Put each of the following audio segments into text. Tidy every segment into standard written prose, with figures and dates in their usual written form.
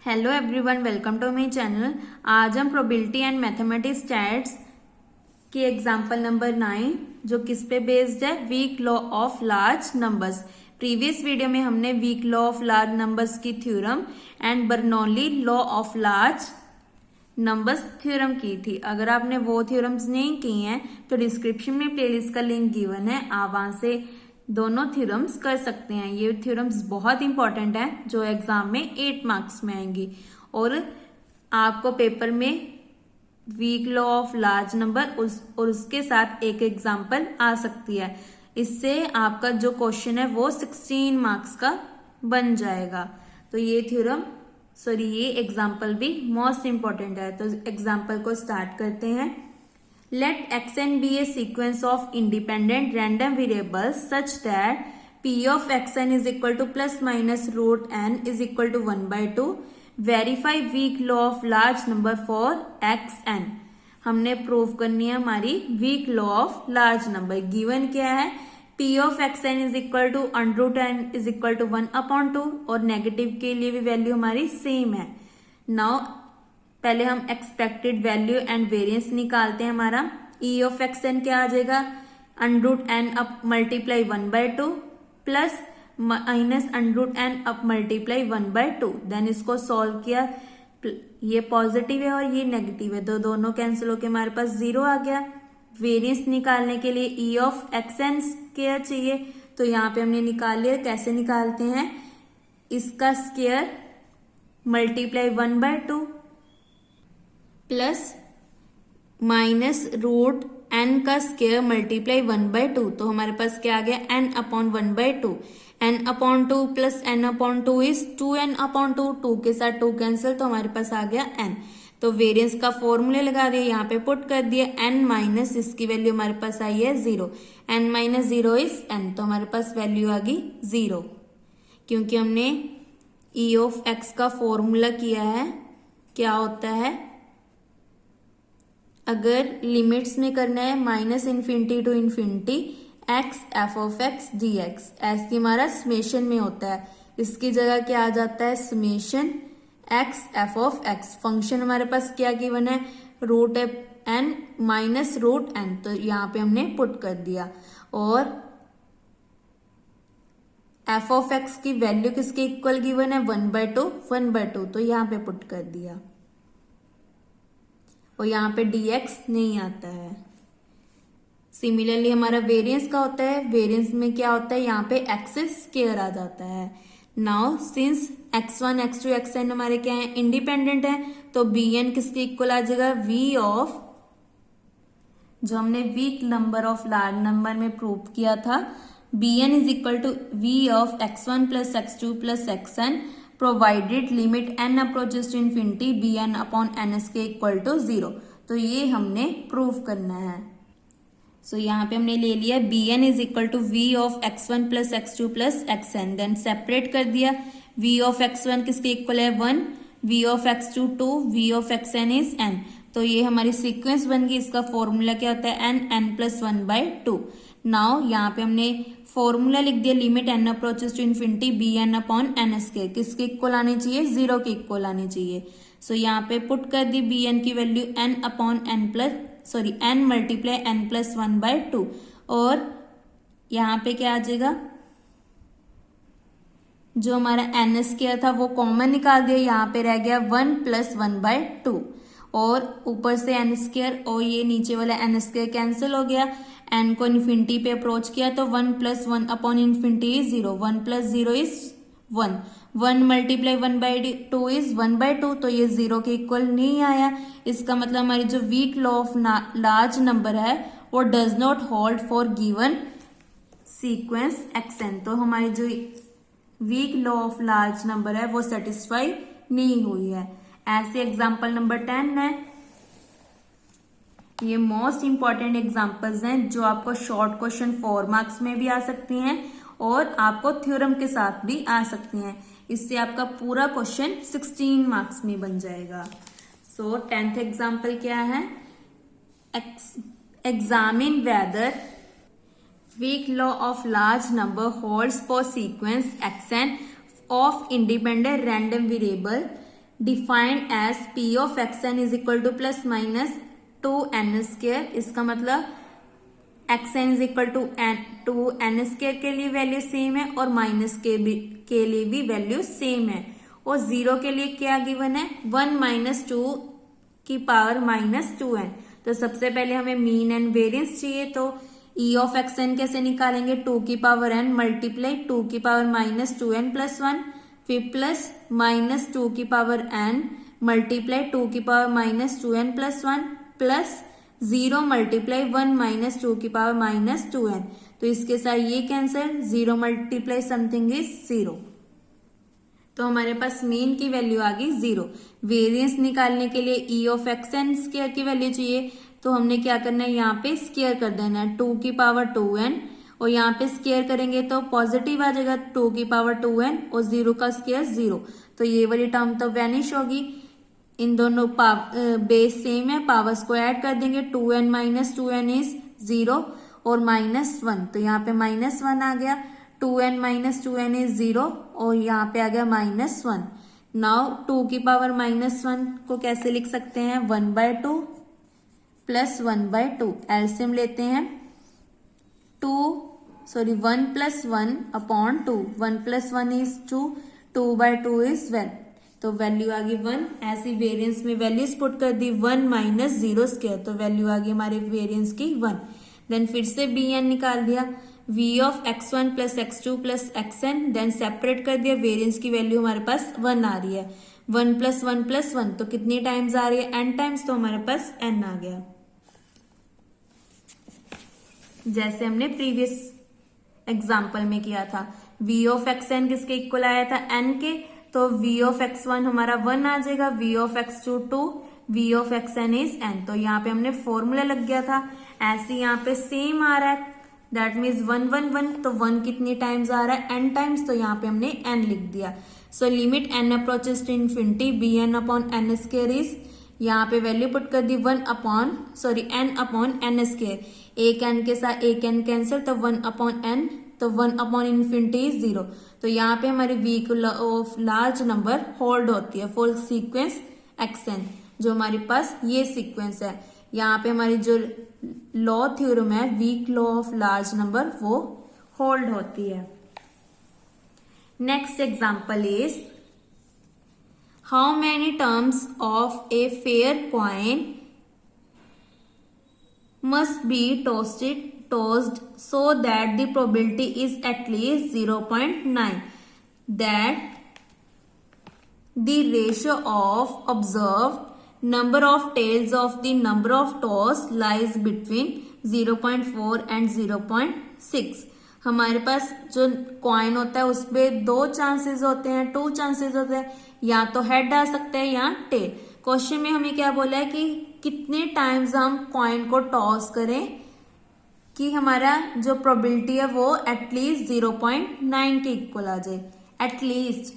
Hello everyone, welcome to my channel. आज हम probability and mathematics stats के example number 9 जो किस पे बेस्ड है, weak law of large numbers. Previous video में हमने weak law of large numbers की theorem and Bernoulli law of large numbers theorem की थी। अगर आपने वो थ्योरम्स नहीं की हैं तो डिस्क्रिप्शन में प्लेलिस्ट का लिंक गिवन है, आप वहां से दोनों थ्योरम्स कर सकते हैं। ये थ्योरम्स बहुत इंपॉर्टेंट है जो एग्जाम में 8 मार्क्स में आएंगी और आपको पेपर में weak law of large number और उसके साथ एक एग्जाम्पल आ सकती है। इससे आपका जो क्वेश्चन है वो 16 मार्क्स का बन जाएगा। तो ये ये एग्जाम्पल भी मोस्ट इंपॉर्टेंट है। तो एग्जाम्पल को स्टार्ट करते हैं। Let xn be a sequence of independent random variables such that p of xn is equal to plus minus root n is equal to 1 by 2. Verify weak law of large number for xn. हमने prove करनी है हमारी weak law of large number. Given क्या है, p of xn is equal to under root n is equal to 1/2 और negative के लिए भी वैल्यू हमारी सेम है। नाउ पहले हम एक्सपेक्टेड वैल्यू एंड वेरिएंस निकालते हैं। हमारा ई ऑफ एक्स एन क्या आ जाएगा, under root n up multiply 1/2 plus minus under root n up multiply 1/2। Then इसको सॉल्व किया, ये पॉजिटिव है और ये नेगेटिव है तो दोनों कैंसिल होके हमारे पास 0 आ गया। वेरिएंस निकालने के लिए E of X n square चाहिए तो यहाँ पे हमने निकाल लिया। कैसे निकालते हैं, इसका square multiply 1/2 plus minus root n का स्क्वायर मल्टीप्लाई 1/2 तो हमारे पास क्या आ गया, n upon 1/2। n upon 2 plus n upon 2 is 2n upon 2, 2 के साथ 2 कैंसिल तो हमारे पास आ गया n। तो वेरिएंस का फॉर्मूले लगा दिया, यहाँ पे पुट कर दिया n माइनस इसकी वैल्यू हमारे पास आई है 0। n माइनस 0 इज n तो हमारे पास वैल्यू आ गई 0 क्योंकि हमने e ऑफ x का फॉर्मूला किया है। क्या होता है, अगर लिमिट्स में करना है minus infinity to infinity x f of x d x, ऐसे हमारा समेशन में होता है। इसकी जगह क्या आ जाता है, summation x f of x. Function हमारे पास क्या गिवन है, root n minus root n तो यहाँ पे हमने पुट कर दिया और एफ ऑफ एक्स की वैल्यू किसके इक्वल गिवन है, 1/2 तो यहाँ पे पुट कर दिया और यहाँ पे dx नहीं आता है। सिमिलरली हमारा वेरिएंस का होता है, वेरिएंस में क्या होता है, यहाँ पे x स्क्वायर आ जाता है। Now since x1 x2 xn हमारे क्या है, इंडिपेंडेंट है तो bn किसके इक्वल आ जाएगा, v ऑफ, जो हमने weak number of large number में प्रूव किया था, bn is equal to v of x1 plus x2 plus xn provided limit n approaches to infinity bn upon ns के इक्वल टू 0। तो ये हमने प्रूव करना है। सो यहाँ पे हमने ले लिया bn is equal to v of x1 plus x2 plus xn, then separate कर दिया। v ऑफ x1 किसके इक्वल है 1, v of x2 2, v of xn is n। तो ये हमारी सीक्वेंस बन गई। इसका फॉर्मूला क्या होता है, n प्लस 1/2। नाउ यहाँ पे हमने फॉर्मूला लिख दिया, limit n approaches to infinity bn upon ns के किसके इक्वल आनी चाहिए, 0 के इक्वल आनी चाहिए। सो यहाँ पे पुट कर दी bn की value n upon n multiply n plus 1/2 और यहाँ पे क्या आ जाएगा, जो हमारा n स्क्वायर था वो कॉमन निकाल दिया, यहाँ पे रह गया 1 प्लस 1/2 और ऊपर से n स्क्वायर और ये नीचे वाला n स्क्वायर कैंसिल हो गया। n को इन्फिनिटी पे अप्रोच किया तो 1 plus 1 upon infinity is 0, 1 plus 0 is 1, 1 multiply 1/2 is 1/2 तो ये 0 के इक्वल नहीं आया। इसका मतलब हमारी जो weak law of large number है वो does not hold for given sequence xn। तो हमारी जो weak law of large number है वो सेटिस्फाई नहीं हुई है। ऐसे एग्जाम्पल नंबर 10 है। ये मोस्ट इंपॉर्टेंट एग्जाम्पल्स हैं जो आपको शॉर्ट क्वेश्चन 4 मार्क्स में भी आ सकती हैं और आपको थ्योरम के साथ भी आ सकती हैं। इससे आपका पूरा क्वेश्चन 16 मार्क्स में बन जाएगा। सो 10th एग्जाम्पल क्या है, examine whether weak law of large number holds for sequence xn of independent random variable defined as P of X n is equal to plus minus 2n²। इसका मतलब X n is equal to n² के लिए value same है और minus के लिए भी value same है। और 0 के लिए क्या गिवन है, 1 माइनस 2 की पावर माइनस 2n। तो सबसे पहले हमें मीन एंड वेरियंस चाहिए, तो ई ऑफ एक्स एन कैसे निकालेंगे, 2 की पावर n मल्टीप्लाई 2 की पावर माइनस 2n प्लस 1, फिर प्लस माइनस 2 की पावर n मल्टीप्लाई 2 की power minus 2n plus 1 plus 0 multiply 1 minus 2 की पावर माइनस 2n। तो इसके साथ ये कैंसिल, 0 मल्टीप्लाई समथिंग इज 0। तो हमारे पास मीन की वैल्यू आ गई 0। वेरिएंस निकालने के लिए E of X n square की वैल्यू चाहिए, तो हमने क्या करना है, यहाँ पे स्क्वायर कर देना है 2 की पावर 2n, और यहाँ पे स्क्वायर करेंगे तो पॉजिटिव आ जाएगा 2 की पावर 2n और 0 का स्क्वायर 0। तो ये वाली टर्म तो वैनिश होगी। इन दोनों बेस सेम है, पावर्स को ऐड कर देंगे, 2n माइनस 2n इज 0 और माइनस 1, तो यहाँ पे माइनस 1 आ गया। 2n माइनस 2n इज 0 और यहाँ पे आ गया माइनस 1। नाउ 2 की पावर माइनस 1 को कैसे लिख सकते हैं, 1/2 प्लस 1/2। एलसीएम लेते हैं, 1 plus 1 upon 2, 1 plus 1 is 2, 2/2 is 1। तो वैल्यू आ गई 1। ऐसी वेरिएंस में वैल्यूज पुट कर दी, 1 माइनस 0², तो वैल्यू आ गई हमारे वेरिएंस की 1। देन फिर से बी एन निकाल दिया, v of x1 plus x2 plus xn, then separate कर दिया, वेरिएंस की वैल्यू हमारे पास 1 आ रही है। 1 प्लस 1 प्लस 1 तो कितनी टाइम्स आ रही है, n टाइम्स, तो हमारे पास n आ गया। जैसे हमने प्रीवियस एग्जाम्पल में किया था, v ऑफ xn किसके इक्वल आया था, n के, तो v ऑफ x1 हमारा 1 आ जाएगा, v of x2 2, v of xn is n। तो यहाँ पे हमने फॉर्मूला लग गया था। ऐसे यहाँ पे सेम आ रहा है, दैट मीन्स 1 1 1, तो 1 कितनी टाइम्स आ रहा है, n टाइम्स, तो यहाँ पे हमने n लिख दिया। So limit n approaches to infinity bn upon n square is, यहाँ पे वैल्यू पुट कर दी n अपॉन n स्क्वायर, एक n के साथ एक n कैंसिल, तो 1 अपॉन n, तो 1 अपॉन इन्फिनिटी इज 0। तो यहाँ पे हमारी weak of large number hold होती है फॉर सीक्वेंस xn, जो हमारे पास ये सीक्वेंस है। यहाँ पे हमारी जो लॉ थ्योरम है, weak law of large number, वो होल्ड होती है। Next example is, how many terms of a fair coin must be tossed so that the probability is at least 0.9, that the ratio of observed number of tails of the number of toss lies between 0.4 and 0.6। हमारे पास जो coin होता है उसपे 2 chances होते हैं, 2 chances होते हैं, या तो हेड आ सकता है या टेल। क्वेश्चन में हमें क्या बोला है कि कितने टाइम्स हम कॉइन को टॉस करें कि हमारा जो प्रोबेबिलिटी है वो एटलीस्ट 0.9 के इक्वल आ जाए। एटलीस्ट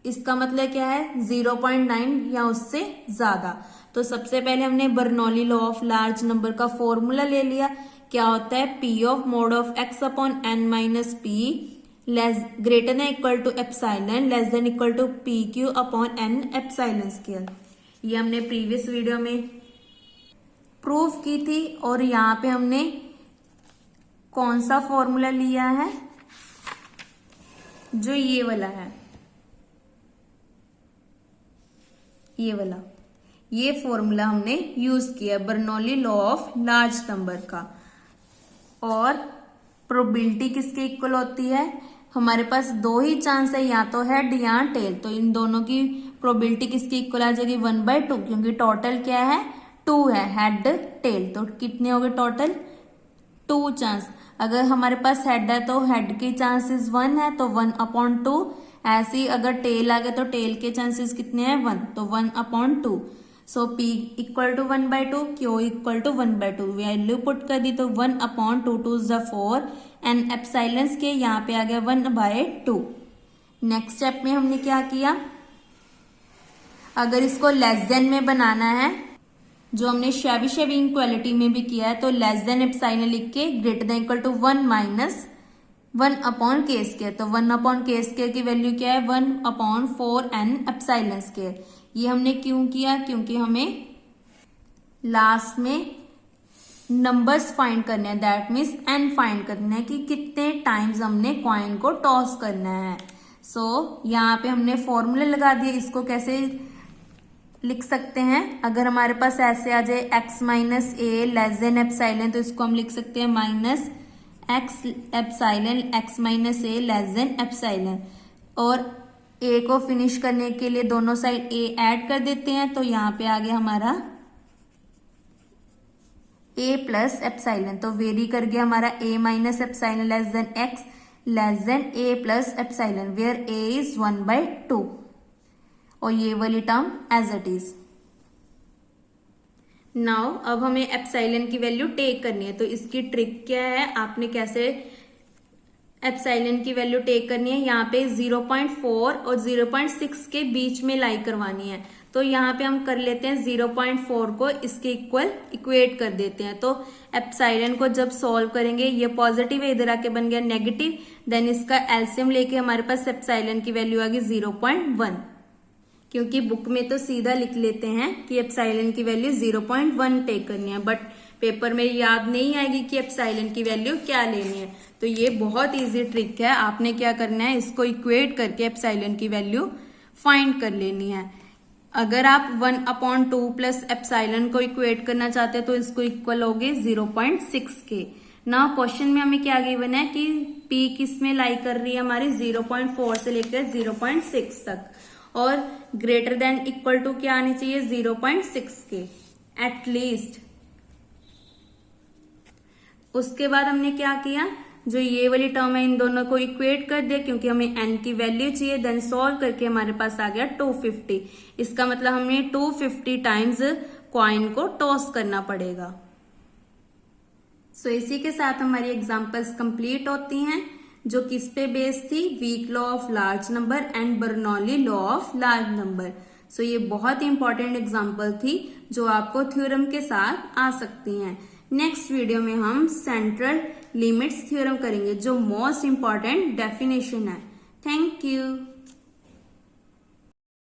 इसका मतलब क्या है, 0.9 या उससे ज्यादा। तो सबसे पहले हमने Bernoulli law of large number का फॉर्मूला ले लिया। क्या होता है, P of mod of X upon N minus P less greater than equal to epsilon less than equal to P Q upon N epsilon square. ये हमने previous video में prove की थी। और यहाँ पे हमने कौन सा फॉर्मूला लिया है, जो ये वाला है, ये वाला, ये फॉर्मूला हमने यूज किया Bernoulli law of large number का। और प्रोबेबिलिटी किसके इक्वल होती है, हमारे पास 2 ही चांस है, या तो हेड या टेल। तो इन दोनों की प्रोबेबिलिटी किसकी इक्वल आ जाएगी, 1/2, क्योंकि टोटल क्या है, 2 है, हेड टेल। तो कितने हो गए टोटल, 2 चांस। अगर हमारे पास हेड है तो हेड के चांसेस 1 है, तो 1/2। ऐसे ही अगर टेल आ गया तो टेल के चांसेस कितने हैं, 1, तो 1/2। So P equal to 1/2, Q equal to 1/2। Value put कर दी तो 1/2 2 × 4 एंड एप्सिलॉन के यहाँ पे आ गया 1/2। नेक्स्ट स्टेप में हमने क्या किया, अगर इसको लेस देन में बनाना है, जो हमने शेबीशेव इनइक्वालिटी में भी किया है, तो लेस देन एप्सिलॉन लिख के greater than equal to 1 minus 1/k²। तो 1/k² की वैल्यू क्या है? 1/4n epsilon square. ये हमने क्यों किया? क्योंकि हमें लास्ट में नंबर्स फाइंड करने हैं, दैट मीन्स n फाइंड करना है कि कितने टाइम्स हमने कॉइन को टॉस करना है। सो यहाँ पे हमने फॉर्मूले लगा दिए। इसको कैसे लिख सकते हैं? अगर हमारे पास ऐसे आ जाए x minus a less than epsilon, तो इसको हम लिख सकते हैं minus x epsilon x minus a less than epsilon. और a को फिनिश करने के लिए दोनों साइड a ऐड कर देते हैं, तो यहाँ पे आ गया हमारा a प्लस एप्सिलॉन। तो वेरी कर गया हमारा a minus epsilon less than x less than a plus epsilon, where a is 1/2, और ये वाली term as it is. Now अब हमें एप्सिलॉन की वैल्यू टेक करनी है। तो इसकी ट्रिक क्या है? आपने कैसे एप्सिलॉन की वैल्यू टेक करनी है? यहाँ पे 0.4 और 0.6 के बीच में लाई करवानी है। तो यहाँ पे हम कर लेते हैं 0.4 को इसके इक्वल इक्वेट कर देते हैं। तो एप्सिलॉन को जब सॉल्व करेंगे, ये पॉजिटिव है, इधर आके बन गया नेगेटिव, देन इसका एलसीएम लेके हमारे पास एप्सिलॉन की वैल्यू आ गई 0.1। क्योंकि बुक में तो सीधा लिख लेते हैं कि एप्सिलॉन की वैल्यू 0.1 टेक करनी है, बट पेपर में याद नहीं आएगी कि एप्सिलॉन की वैल्यू क्या लेनी है। तो ये बहुत इजी ट्रिक है। आपने क्या करना है? इसको इक्वेट करके एप्सिलॉन की वैल्यू फाइंड कर लेनी है। अगर आप 1/2 प्लस एप्सिलॉन को इक्वेट करना चाहते हैं तो इसको इक्वल होगे 0.6 के। ना क्वेश्चन में हमें क्या गिवन है कि p किस में लाई कर रही है? हमारी 0.4 से लेकर 0.6 तक, और ग्रेटर देन इक्वल टू क्या आनी चाहिए? 0.6 के एटलीस्ट। उसके बाद हमने क्या किया? जो ये वाली टर्म है इन दोनों को इक्वेट कर दिया, क्योंकि हमें n की वैल्यू चाहिए। देन सॉल्व करके हमारे पास आ गया 250। इसका मतलब हमें 250 टाइम्स कॉइन को टॉस करना पड़ेगा। सो इसी के साथ हमारी एग्जांपल्स कंप्लीट होती हैं, जो किस पे बेस्ड थी? Weak law of large number and Bernoulli law of large number. So ये बहुत ही इंपॉर्टेंट एग्जांपल थी जो आपको थ्योरम के साथ आ सकती हैं। नेक्स्ट वीडियो में हम सेंट्रल लिमिट्स थ्योरम करेंगे, जो मोस्ट इंपॉर्टेंट डेफिनेशन है। Thank you.